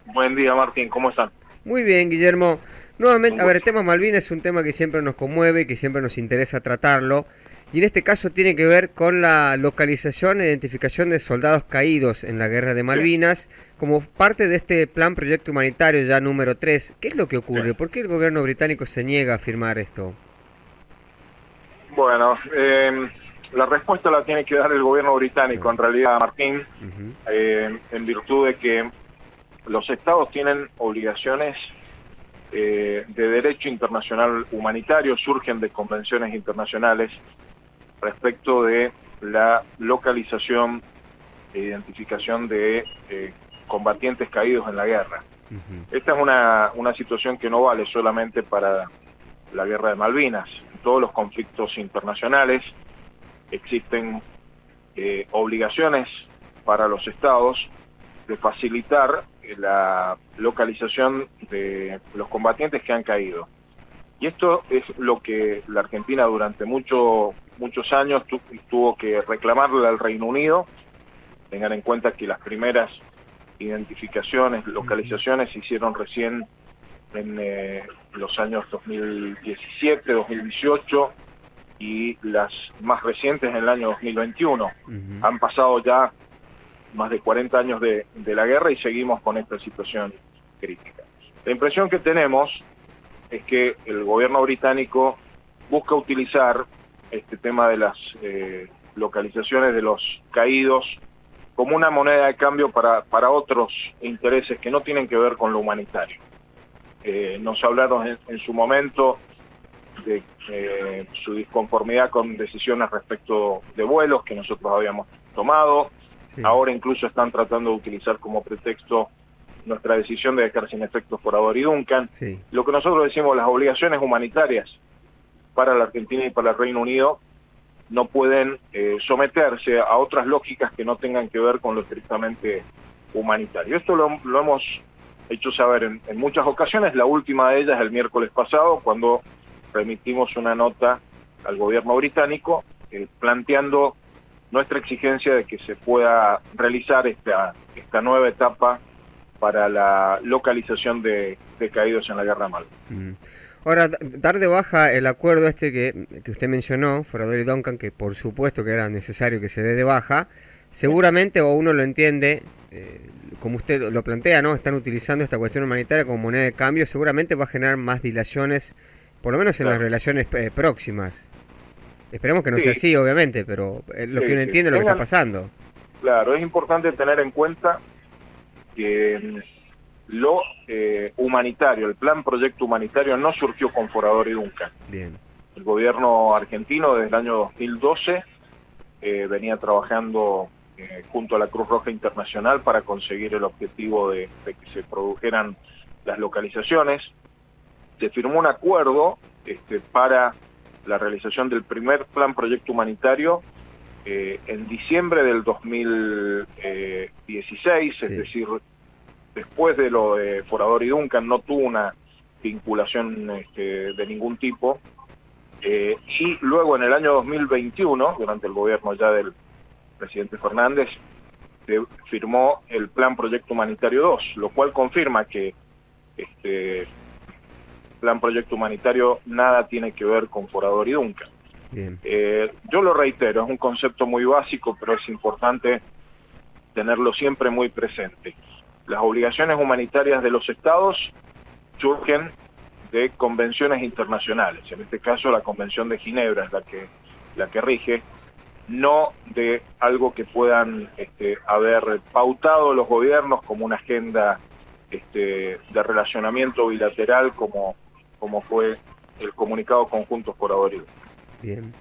Buen día, Martín, ¿cómo están? Muy bien, Guillermo. Nuevamente, Un a ver, el gusto. tema Malvinas es un tema que siempre nos conmueve y que siempre nos interesa tratarlo. Y en este caso tiene que ver con la localización e identificación de soldados caídos en la guerra de Sí, Malvinas como parte de este plan proyecto humanitario ya número 3. ¿Qué es lo que sí. ocurre? ¿Por qué el gobierno británico se niega a firmar esto? Bueno, la respuesta la tiene que dar el gobierno británico, Claro. en realidad, Martín, Ujú. en virtud de que los estados tienen obligaciones de derecho internacional humanitario, surgen de convenciones internacionales respecto de la localización e identificación de combatientes caídos en la guerra. Ujú. Esta es una situación que no vale solamente para la guerra de Malvinas. En todos los conflictos internacionales existen obligaciones para los estados de facilitar la localización de los combatientes que han caído. Y esto es lo que la Argentina durante muchos años tuvo que reclamarle al Reino Unido. Tengan en cuenta que las primeras identificaciones, Ujú. localizaciones se hicieron recién en los años 2017, 2018 y las más recientes en el año 2021. Ujú. Han pasado ya más de 40 años de la guerra y seguimos con esta situación crítica. La impresión que tenemos es que el gobierno británico busca utilizar este tema de las localizaciones de los caídos como una moneda de cambio para otros intereses que no tienen que ver con lo humanitario. Nos hablaron en su momento de su disconformidad con decisiones respecto de vuelos que nosotros habíamos tomado. Sí, Ahora incluso están tratando de utilizar como pretexto nuestra decisión de dejar sin efectos Forador y Duncan. sí. Lo que nosotros decimos, las obligaciones humanitarias para la Argentina y para el Reino Unido no pueden someterse a otras lógicas que no tengan que ver con lo estrictamente humanitario. Esto lo hemos hecho saber en muchas ocasiones, la última de ellas el miércoles pasado, cuando remitimos una nota al gobierno británico planteando nuestra exigencia de que se pueda realizar esta nueva etapa para la localización de caídos en la guerra mal. Mm. Ahora, dar de baja el acuerdo este que usted mencionó, Forador y Duncan, que por supuesto que era necesario que se dé de baja, seguramente, o uno lo entiende, como usted lo plantea, ¿no? Están utilizando esta cuestión humanitaria como moneda de cambio, seguramente va a generar más dilaciones, por lo menos en las Claro. relaciones próximas. Esperemos que no sea Sí, así, obviamente, pero lo que sí, uno sí. entiende es lo que está pasando. Claro, es importante tener en cuenta que lo humanitario, el plan proyecto humanitario no surgió con Forador y Duncan. Bien. El gobierno argentino desde el año 2012 venía trabajando junto a la Cruz Roja Internacional para conseguir el objetivo de que se produjeran las localizaciones. Se firmó un acuerdo para la realización del primer plan proyecto humanitario en diciembre del 2016, es Sí. decir, después de lo de Forador y Duncan no tuvo una vinculación de ningún tipo. Y luego en el año 2021, durante el gobierno ya del presidente Fernández, se firmó el Plan Proyecto Humanitario 2, lo cual confirma que este Plan Proyecto Humanitario nada tiene que ver con Forador y Duncan. Bien. Yo lo reitero, es un concepto muy básico, pero es importante tenerlo siempre muy presente. Las obligaciones humanitarias de los estados surgen de convenciones internacionales, en este caso la Convención de Ginebra es la que rige, no de algo que puedan haber pautado los gobiernos como una agenda de relacionamiento bilateral como fue el comunicado conjunto por Adorido. Bien.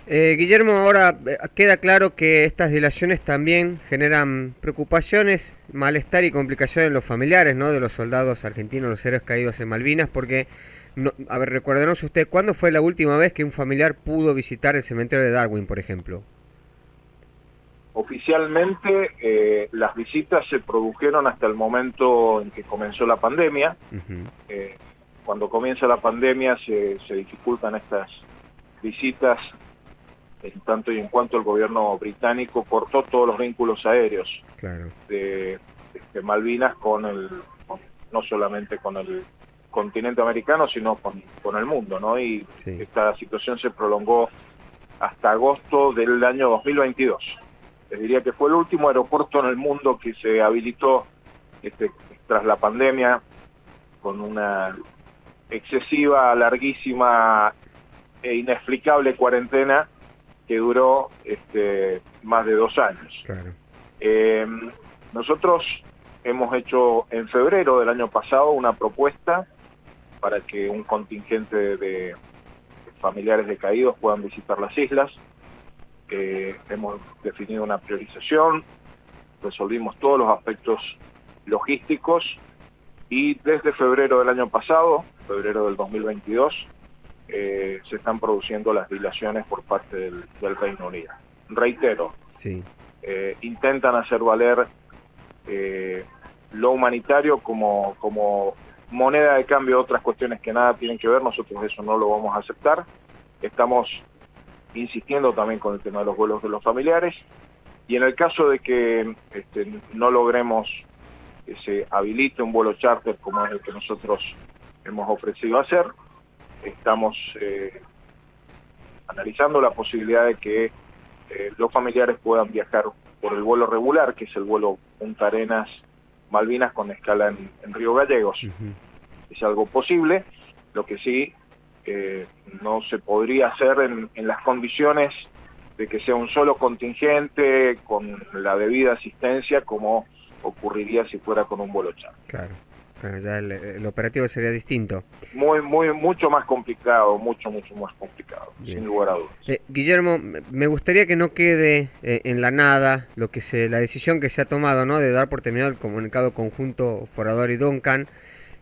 Guillermo, ahora queda claro que estas dilaciones también generan preocupaciones, malestar y complicaciones en los familiares, ¿no? De los soldados argentinos, los héroes caídos en Malvinas, porque, no, a ver, recuérdenos usted, ¿cuándo fue la última vez que un familiar pudo visitar el cementerio de Darwin, por ejemplo? Oficialmente las visitas se produjeron hasta el momento en que comenzó la pandemia. Ujú. Eh, Cuando comienza la pandemia se dificultan estas visitas en tanto y en cuanto el gobierno británico cortó todos los vínculos aéreos Claro. Malvinas no solamente con el continente americano, sino con el mundo, ¿no? Y sí, esta situación se prolongó hasta agosto del año 2022. Les diría que fue el último aeropuerto en el mundo que se habilitó tras la pandemia, con una excesiva, larguísima e inexplicable cuarentena que duró más de 2 años. claro. Nosotros hemos hecho en febrero del año pasado una propuesta para que un contingente de familiares de caídos puedan visitar las islas. Hemos definido una priorización, resolvimos todos los aspectos logísticos y desde febrero del año pasado, febrero del 2022, se están produciendo las dilaciones por parte del Reino Unido. Reitero, Sí, intentan hacer valer lo humanitario como moneda de cambio de otras cuestiones que nada tienen que ver. Nosotros eso no lo vamos a aceptar. Estamos insistiendo también con el tema de los vuelos de los familiares, y en el caso de que no logremos que se habilite un vuelo charter como es el que nosotros hemos ofrecido hacer, estamos analizando la posibilidad de que los familiares puedan viajar por el vuelo regular, que es el vuelo Punta Arenas Malvinas con escala en Río Gallegos. Es algo posible, lo que sí no se podría hacer en las condiciones de que sea un solo contingente con la debida asistencia como ocurriría si fuera con un vuelo charter. claro. Claro, ya el operativo sería distinto. Mucho más complicado, mucho más complicado, Bien. sin lugar a dudas. Guillermo, me gustaría que no quede en la nada la decisión que se ha tomado, ¿no?, de dar por terminado el comunicado conjunto Forador y Duncan,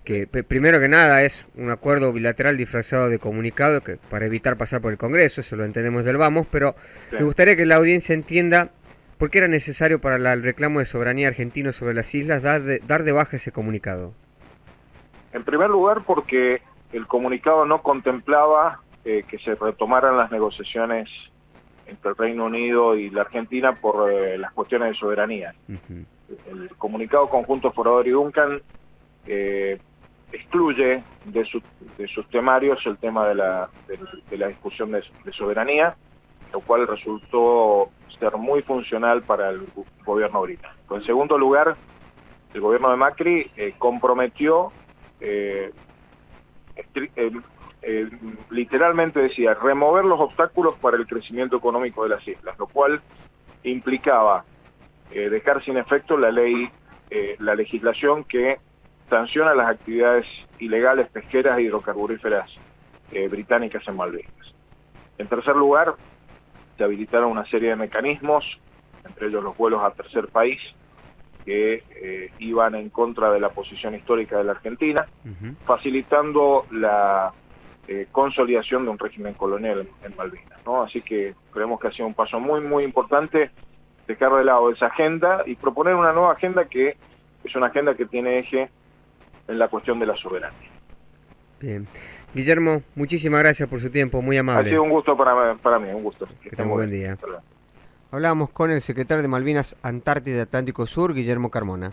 que primero que nada es un acuerdo bilateral disfrazado de comunicado que para evitar pasar por el Congreso, eso lo entendemos del vamos, pero Sí. me gustaría que la audiencia entienda por qué era necesario para el reclamo de soberanía argentino sobre las islas dar de baja ese comunicado. En primer lugar, porque el comunicado no contemplaba que se retomaran las negociaciones entre el Reino Unido y la Argentina por las cuestiones de soberanía. El comunicado conjunto Forador y Duncan excluye de sus temarios el tema de la discusión de soberanía, lo cual resultó ser muy funcional para el gobierno británico. En segundo lugar, el gobierno de Macri comprometió, literalmente decía, remover los obstáculos para el crecimiento económico de las islas, lo cual implicaba dejar sin efecto la legislación que sanciona las actividades ilegales pesqueras e hidrocarburíferas británicas en Malvinas. En tercer lugar, se habilitaron una serie de mecanismos, entre ellos los vuelos a tercer país, que iban en contra de la posición histórica de la Argentina, facilitando la consolidación de un régimen colonial en Malvinas, ¿no? Así que creemos que ha sido un paso muy importante dejar de lado esa agenda y proponer una nueva agenda que es una agenda que tiene eje en la cuestión de la soberanía. Bien. Guillermo, muchísimas gracias por su tiempo, muy amable. Ha sido un gusto para mí, un gusto. Que tenga un buen día. Hablábamos con el secretario de Malvinas, Antártida y Atlántico Sur, Guillermo Carmona.